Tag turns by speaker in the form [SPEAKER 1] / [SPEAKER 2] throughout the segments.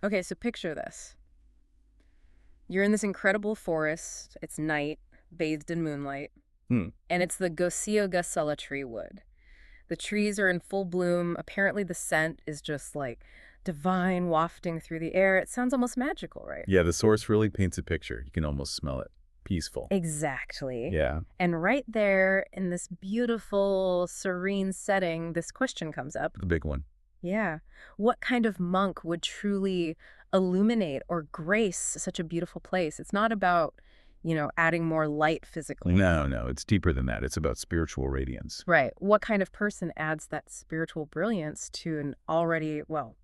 [SPEAKER 1] Okay, so picture this. You're in this incredible forest. It's night, bathed in moonlight.
[SPEAKER 2] Hmm.
[SPEAKER 1] And it's the Gosinga tree wood. The trees are in full bloom. Apparently the scent is just like divine, wafting through the air. It sounds almost magical, right?
[SPEAKER 2] Yeah, the source really paints a picture. You can almost smell it. Peaceful.
[SPEAKER 1] Exactly.
[SPEAKER 2] Yeah.
[SPEAKER 1] And right there in this beautiful, serene setting, this question comes up.
[SPEAKER 2] The big one.
[SPEAKER 1] Yeah. What kind of monk would truly illuminate or grace such a beautiful place? It's not about, adding more light physically.
[SPEAKER 2] No, it's deeper than that. It's about spiritual radiance.
[SPEAKER 1] Right. What kind of person adds that spiritual brilliance to an already,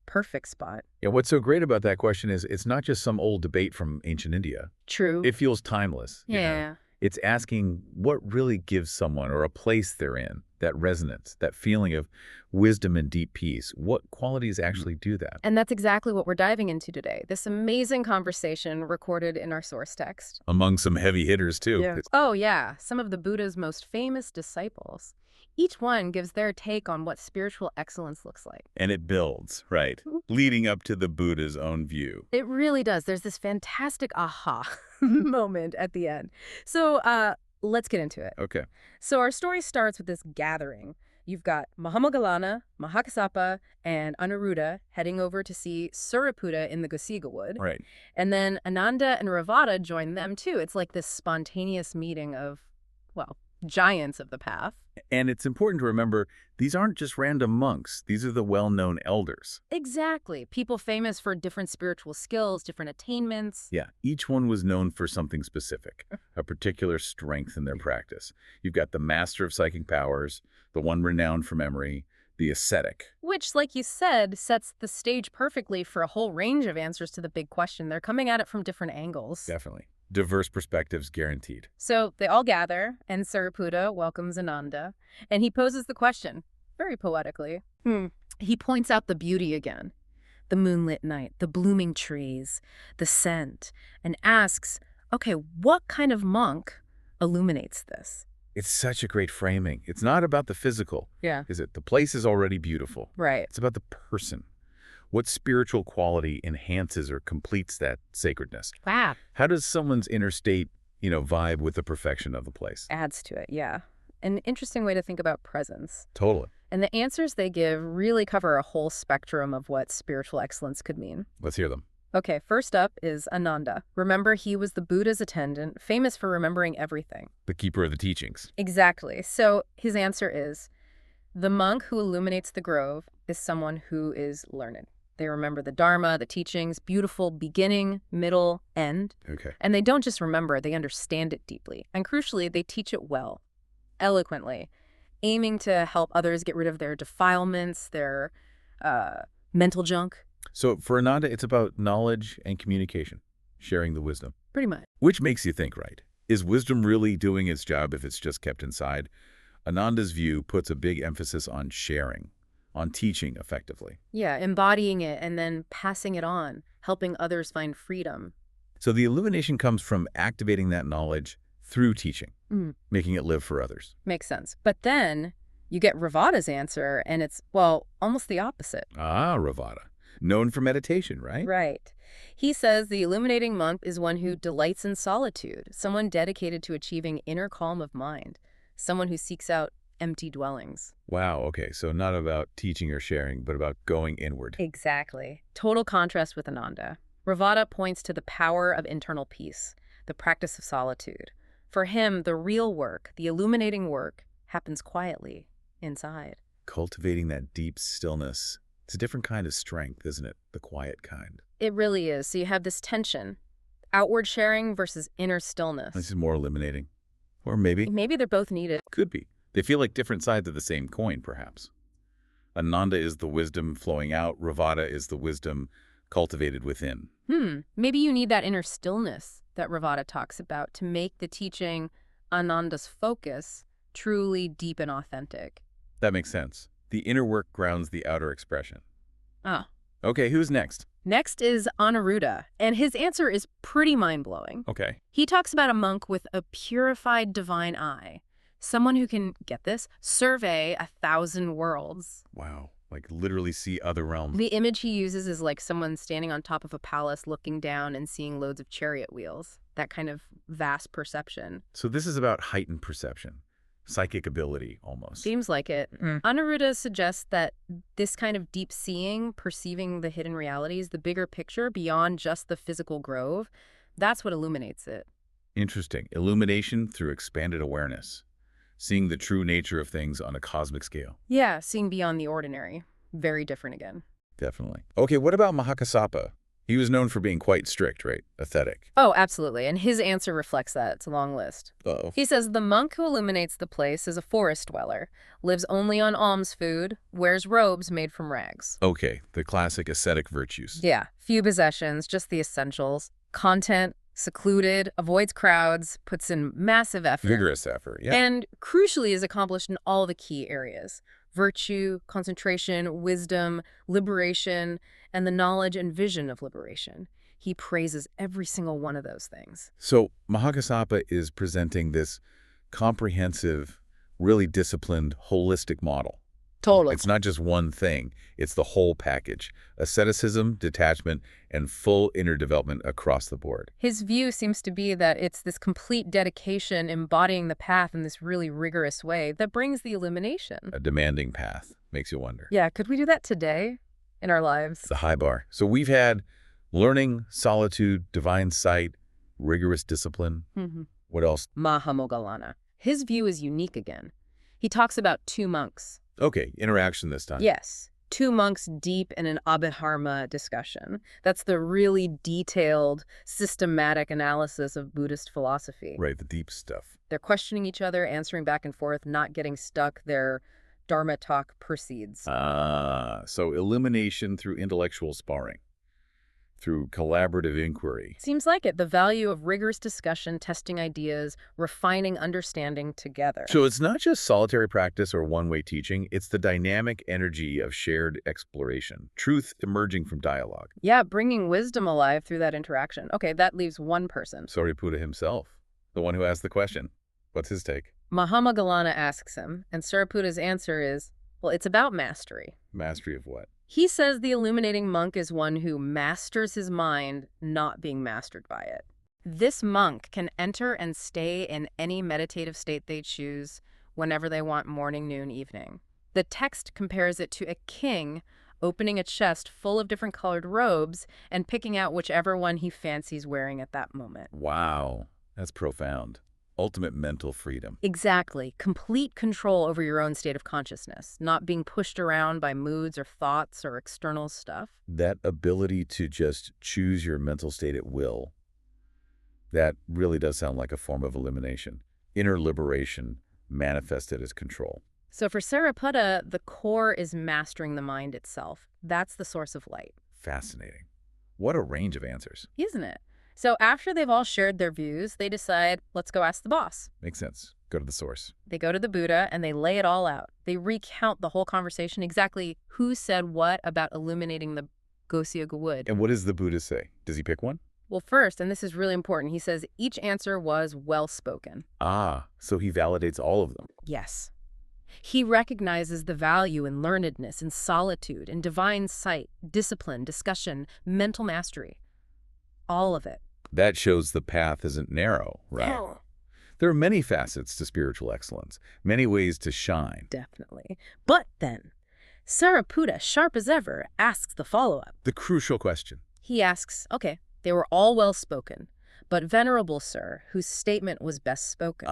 [SPEAKER 1] perfect spot?
[SPEAKER 2] Yeah, what's so great about that question is it's not just some old debate from ancient India.
[SPEAKER 1] True.
[SPEAKER 2] It feels timeless.
[SPEAKER 1] Yeah.
[SPEAKER 2] It's asking what really gives someone or a place they're in that resonance, that feeling of wisdom and deep peace. What qualities actually do that?
[SPEAKER 1] And that's exactly what we're diving into today. This amazing conversation recorded in our source text.
[SPEAKER 2] Among some heavy hitters, too.
[SPEAKER 1] Yeah. Oh, yeah. Some of the Buddha's most famous disciples. Each one gives their take on what spiritual excellence looks like.
[SPEAKER 2] And it builds, right, leading up to the Buddha's own view.
[SPEAKER 1] It really does. There's this fantastic aha moment at the end. So let's get into it.
[SPEAKER 2] Okay.
[SPEAKER 1] So our story starts with this gathering. You've got Mahāmoggallāna, Mahākassapa, and Anuruddha heading over to see Sāriputta in the Gosinga wood.
[SPEAKER 2] Right.
[SPEAKER 1] And then Ānanda and Revata join them too. It's like this spontaneous meeting of, giants of the path.
[SPEAKER 2] And it's important to remember, these aren't just random monks. These are the well-known elders.
[SPEAKER 1] Exactly. People famous for different spiritual skills, different attainments.
[SPEAKER 2] Yeah, each one was known for something specific, a particular strength in their practice. You've got the master of psychic powers, the one renowned for memory, the ascetic.
[SPEAKER 1] Which, like you said, sets the stage perfectly for a whole range of answers to the big question. They're coming at it from different angles.
[SPEAKER 2] Definitely. Diverse perspectives guaranteed.
[SPEAKER 1] So they all gather, and Sāriputta welcomes Ānanda, and he poses the question, very poetically. He points out the beauty again, the moonlit night, the blooming trees, the scent, and asks, okay, what kind of monk illuminates this?
[SPEAKER 2] It's such a great framing. It's not about the physical,
[SPEAKER 1] Yeah.
[SPEAKER 2] is it? The place is already beautiful.
[SPEAKER 1] Right.
[SPEAKER 2] It's about the person. What spiritual quality enhances or completes that sacredness?
[SPEAKER 1] Wow.
[SPEAKER 2] How does someone's inner state, vibe with the perfection of the place?
[SPEAKER 1] Adds to it, yeah. An interesting way to think about presence.
[SPEAKER 2] Totally.
[SPEAKER 1] And the answers they give really cover a whole spectrum of what spiritual excellence could mean.
[SPEAKER 2] Let's hear them.
[SPEAKER 1] Okay, first up is Ānanda. Remember, he was the Buddha's attendant, famous for remembering everything.
[SPEAKER 2] The keeper of the teachings.
[SPEAKER 1] Exactly. So his answer is, the monk who illuminates the grove is someone who is learned. They remember the Dharma, the teachings, beautiful beginning, middle, end.
[SPEAKER 2] Okay.
[SPEAKER 1] And they don't just remember, they understand it deeply. And crucially, they teach it well, eloquently, aiming to help others get rid of their defilements, their mental junk.
[SPEAKER 2] So for Ānanda, it's about knowledge and communication, sharing the wisdom.
[SPEAKER 1] Pretty much.
[SPEAKER 2] Which makes you think, right? Is wisdom really doing its job if it's just kept inside? Ānanda's view puts a big emphasis on sharing, on teaching effectively.
[SPEAKER 1] Yeah, embodying it and then passing it on, helping others find freedom.
[SPEAKER 2] So the illumination comes from activating that knowledge through teaching, making it live for others.
[SPEAKER 1] Makes sense. But then you get Revata's answer, and it's, almost the opposite.
[SPEAKER 2] Ah, Revata. Known for meditation, right?
[SPEAKER 1] Right. He says the illuminating monk is one who delights in solitude, someone dedicated to achieving inner calm of mind, someone who seeks out empty dwellings.
[SPEAKER 2] Wow, okay. So not about teaching or sharing, but about going inward.
[SPEAKER 1] Exactly. Total contrast with Ānanda. Revata points to the power of internal peace, the practice of solitude. For him, the real work, the illuminating work, happens quietly, inside.
[SPEAKER 2] Cultivating that deep stillness. It's a different kind of strength, isn't it? The quiet kind.
[SPEAKER 1] It really is. So you have this tension, outward sharing versus inner stillness.
[SPEAKER 2] This is more illuminating. Or maybe.
[SPEAKER 1] Maybe they're both needed.
[SPEAKER 2] Could be. They feel like different sides of the same coin, perhaps. Ānanda is the wisdom flowing out. Revata is the wisdom cultivated within.
[SPEAKER 1] Maybe you need that inner stillness that Revata talks about to make the teaching Ānanda's focus truly deep and authentic.
[SPEAKER 2] That makes sense. The inner work grounds the outer expression.
[SPEAKER 1] Oh.
[SPEAKER 2] Okay, who's next?
[SPEAKER 1] Next is Anuruddha, and his answer is pretty mind-blowing.
[SPEAKER 2] Okay.
[SPEAKER 1] He talks about a monk with a purified divine eye, someone who can, get this, survey 1,000 worlds.
[SPEAKER 2] Wow. Like literally see other realms.
[SPEAKER 1] The image he uses is like someone standing on top of a palace looking down and seeing loads of chariot wheels. That kind of vast perception.
[SPEAKER 2] So this is about heightened perception, psychic ability almost.
[SPEAKER 1] Seems like it. Anuruddha suggests that this kind of deep seeing, perceiving the hidden realities, the bigger picture beyond just the physical grove, that's what illuminates it.
[SPEAKER 2] Interesting. Illumination through expanded awareness. Seeing the true nature of things on a cosmic scale.
[SPEAKER 1] Yeah, seeing beyond the ordinary. Very different again.
[SPEAKER 2] Definitely. Okay, what about Mahākassapa? He was known for being quite strict, right? Ascetic.
[SPEAKER 1] Oh, absolutely. And his answer reflects that. It's a long list.
[SPEAKER 2] Uh-oh.
[SPEAKER 1] He says the monk who illuminates the place is a forest dweller, lives only on alms food, wears robes made from rags.
[SPEAKER 2] Okay, the classic ascetic virtues.
[SPEAKER 1] Yeah, few possessions, just the essentials. Content, secluded, avoids crowds, puts in massive effort.
[SPEAKER 2] Vigorous effort, yeah.
[SPEAKER 1] And crucially is accomplished in all the key areas. Virtue, concentration, wisdom, liberation, and the knowledge and vision of liberation. He praises every single one of those things.
[SPEAKER 2] So Mahākassapa is presenting this comprehensive, really disciplined, holistic model.
[SPEAKER 1] Totally.
[SPEAKER 2] It's not just one thing. It's the whole package. Asceticism, detachment, and full inner development across the board.
[SPEAKER 1] His view seems to be that it's this complete dedication, embodying the path in this really rigorous way that brings the illumination.
[SPEAKER 2] A demanding path. Makes you wonder.
[SPEAKER 1] Yeah, could we do that today in our lives?
[SPEAKER 2] The high bar. So we've had learning, solitude, divine sight, rigorous discipline. What else?
[SPEAKER 1] Mahāmoggallāna. His view is unique again. He talks about two monks.
[SPEAKER 2] Okay, interaction this time.
[SPEAKER 1] Yes. Two monks deep in an abhidharma discussion. That's the really detailed, systematic analysis of Buddhist philosophy.
[SPEAKER 2] Right, the deep stuff.
[SPEAKER 1] They're questioning each other, answering back and forth, not getting stuck. Their dharma talk proceeds.
[SPEAKER 2] So illumination through intellectual sparring, through collaborative inquiry.
[SPEAKER 1] Seems like it. The value of rigorous discussion, testing ideas, refining understanding together.
[SPEAKER 2] So it's not just solitary practice or one-way teaching, it's the dynamic energy of shared exploration, truth emerging from dialogue.
[SPEAKER 1] Yeah, bringing wisdom alive through that interaction. Okay, that leaves one person.
[SPEAKER 2] Sāriputta himself, the one who asked the question. What's his take?
[SPEAKER 1] Mahāmoggallāna asks him, and Sāriputta's answer is, well, it's about mastery.
[SPEAKER 2] Mastery of what?
[SPEAKER 1] He says the illuminating monk is one who masters his mind, not being mastered by it. This monk can enter and stay in any meditative state they choose whenever they want, morning, noon, evening. The text compares it to a king opening a chest full of different colored robes and picking out whichever one he fancies wearing at that moment.
[SPEAKER 2] Wow, that's profound. Ultimate mental freedom.
[SPEAKER 1] Exactly. Complete control over your own state of consciousness, not being pushed around by moods or thoughts or external stuff.
[SPEAKER 2] That ability to just choose your mental state at will, that really does sound like a form of illumination. Inner liberation manifested as control.
[SPEAKER 1] So for Sāriputta, the core is mastering the mind itself. That's the source of light.
[SPEAKER 2] Fascinating. What a range of answers.
[SPEAKER 1] Isn't it? So after they've all shared their views, they decide, let's go ask the boss.
[SPEAKER 2] Makes sense. Go to the source.
[SPEAKER 1] They go to the Buddha and they lay it all out. They recount the whole conversation, exactly who said what about illuminating the Gosinga wood.
[SPEAKER 2] And what does the Buddha say? Does he pick one?
[SPEAKER 1] Well, first, and this is really important, he says each answer was well-spoken.
[SPEAKER 2] So he validates all of them.
[SPEAKER 1] Yes. He recognizes the value in learnedness, in solitude, in divine sight, discipline, discussion, mental mastery. All of it.
[SPEAKER 2] That shows the path isn't narrow, right?
[SPEAKER 1] No.
[SPEAKER 2] There are many facets to spiritual excellence, many ways to shine.
[SPEAKER 1] Definitely. But then, Sāriputta, sharp as ever, asks the follow-up.
[SPEAKER 2] The crucial question.
[SPEAKER 1] He asks, okay, they were all well-spoken, but Venerable Sir, whose statement was best spoken?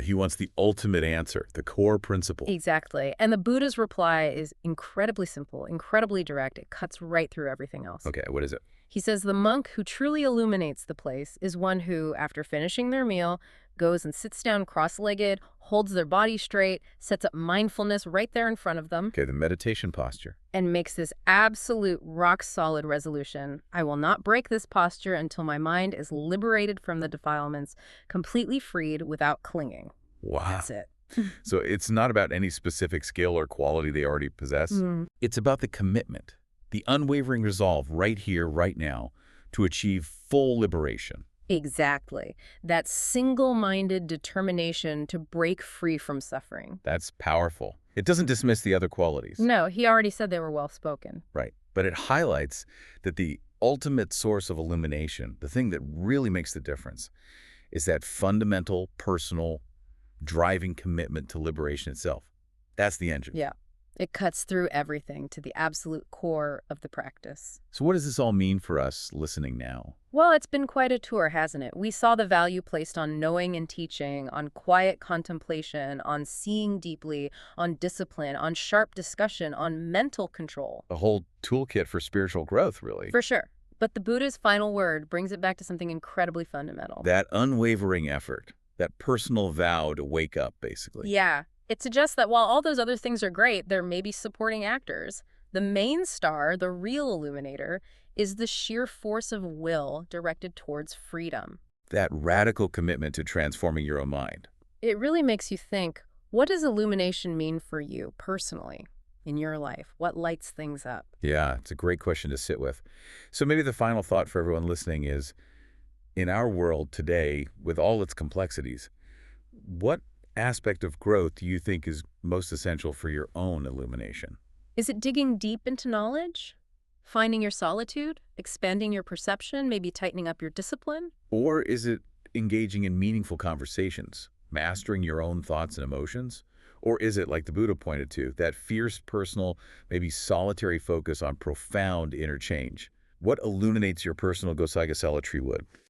[SPEAKER 2] He wants the ultimate answer, the core principle.
[SPEAKER 1] Exactly. And the Buddha's reply is incredibly simple, incredibly direct. It cuts right through everything else.
[SPEAKER 2] Okay, what is it?
[SPEAKER 1] He says the monk who truly illuminates the place is one who, after finishing their meal, goes and sits down cross-legged, holds their body straight, sets up mindfulness right there in front of them.
[SPEAKER 2] Okay, the meditation posture.
[SPEAKER 1] And makes this absolute rock-solid resolution. I will not break this posture until my mind is liberated from the defilements, completely freed without clinging.
[SPEAKER 2] Wow.
[SPEAKER 1] That's it.
[SPEAKER 2] So it's not about any specific skill or quality they already possess. It's about the commitment, the unwavering resolve right here, right now, to achieve full liberation.
[SPEAKER 1] Exactly. That single-minded determination to break free from suffering.
[SPEAKER 2] That's powerful. It doesn't dismiss the other qualities.
[SPEAKER 1] No, he already said they were well-spoken.
[SPEAKER 2] Right. But it highlights that the ultimate source of illumination, the thing that really makes the difference, is that fundamental, personal, driving commitment to liberation itself. That's the engine.
[SPEAKER 1] Yeah. It cuts through everything to the absolute core of the practice.
[SPEAKER 2] So what does this all mean for us listening now?
[SPEAKER 1] Well, it's been quite a tour, hasn't it? We saw the value placed on knowing and teaching, on quiet contemplation, on seeing deeply, on discipline, on sharp discussion, on mental control.
[SPEAKER 2] A whole toolkit for spiritual growth, really.
[SPEAKER 1] For sure. But the Buddha's final word brings it back to something incredibly fundamental.
[SPEAKER 2] That unwavering effort, that personal vow to wake up, basically.
[SPEAKER 1] Yeah. It suggests that while all those other things are great, there may be supporting actors. The main star, the real illuminator, is the sheer force of will directed towards freedom.
[SPEAKER 2] That radical commitment to transforming your own mind.
[SPEAKER 1] It really makes you think, what does illumination mean for you personally in your life? What lights things up?
[SPEAKER 2] Yeah, it's a great question to sit with. So maybe the final thought for everyone listening is, in our world today, with all its complexities, what aspect of growth do you think is most essential for your own illumination?
[SPEAKER 1] Is it digging deep into knowledge? Finding your solitude? Expanding your perception? Maybe tightening up your discipline?
[SPEAKER 2] Or is it engaging in meaningful conversations, mastering your own thoughts and emotions? Or is it, like the Buddha pointed to, that fierce, personal, maybe solitary focus on profound inner change? What illuminates your personal Gosingasāla tree wood?